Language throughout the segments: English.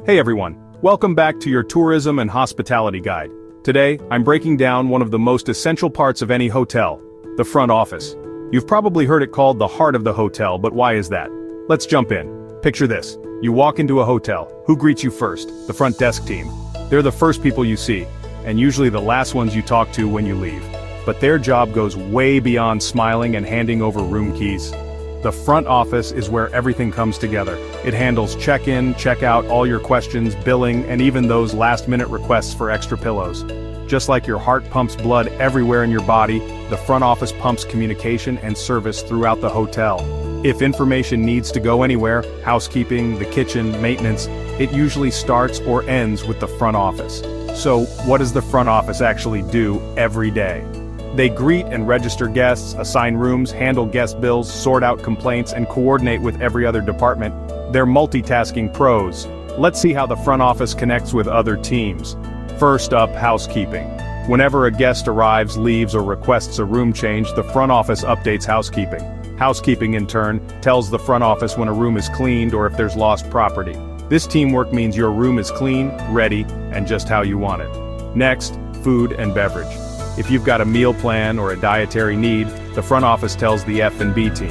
Hey everyone, welcome back to your tourism and hospitality guide. Today, I'm breaking down one of the most essential parts of any hotel, the front office. You've probably heard it called the heart of the hotel, but why is that? Let's jump in. Picture this. You walk into a hotel. Who greets you first? The front desk team. They're the first people you see, and usually the last ones you talk to when you leave. But their job goes way beyond smiling and handing over room keys. The front office is where everything comes together. It handles check-in, check-out, all your questions, billing, and even those last-minute requests for extra pillows. Just like your heart pumps blood everywhere in your body, the front office pumps communication and service throughout the hotel. If information needs to go anywhere, housekeeping, the kitchen, maintenance, it usually starts or ends with the front office. So, what does the front office actually do every day? They greet and register guests, assign rooms, handle guest bills, sort out complaints, and coordinate with every other department. They're multitasking pros. Let's see how the front office connects with other teams. First up, housekeeping. Whenever a guest arrives, leaves, or requests a room change, the front office updates housekeeping. Housekeeping, in turn, tells the front office when a room is cleaned or if there's lost property. This teamwork means your room is clean, ready, and just how you want it. Next, food and beverage. If you've got a meal plan or a dietary need, the front office tells the F&B team.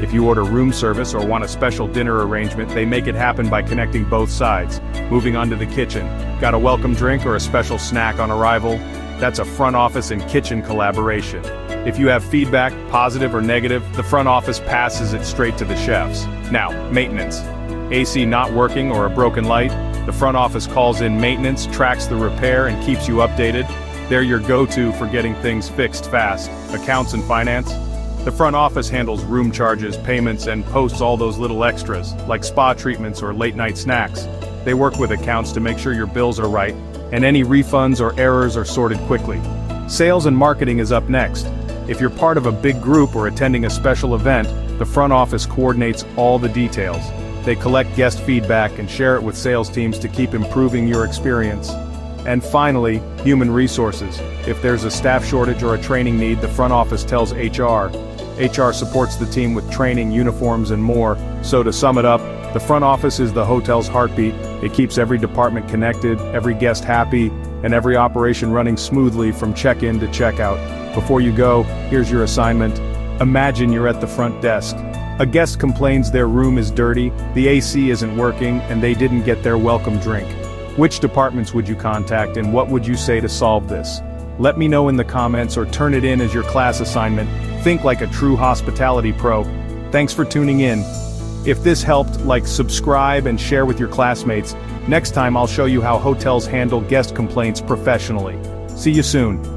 If you order room service or want a special dinner arrangement, they make it happen by connecting both sides. Moving on to the kitchen. Got a welcome drink or a special snack on arrival? That's a front office and kitchen collaboration. If you have feedback, positive or negative, the front office passes it straight to the chefs. Now, maintenance. AC not working or a broken light? The front office calls in maintenance, tracks the repair, and keeps you updated. They're your go-to for getting things fixed fast. Accounts and finance? The front office handles room charges, payments, and posts all those little extras, like spa treatments or late-night snacks. They work with accounts to make sure your bills are right, and any refunds or errors are sorted quickly. Sales and marketing is up next. If you're part of a big group or attending a special event, the front office coordinates all the details. They collect guest feedback and share it with sales teams to keep improving your experience. And finally, human resources. If there's a staff shortage or a training need, the front office tells HR. HR supports the team with training, uniforms, and more. So to sum it up, the front office is the hotel's heartbeat. It keeps every department connected, every guest happy, and every operation running smoothly from check-in to check-out. Before you go, here's your assignment. Imagine you're at the front desk. A guest complains their room is dirty, the AC isn't working, and they didn't get their welcome drink. Which departments would you contact and what would you say to solve this? Let me know in the comments or turn it in as your class assignment. Think like a true hospitality pro. Thanks for tuning in. If this helped, subscribe and share with your classmates. Next time I'll show you how hotels handle guest complaints professionally. See you soon.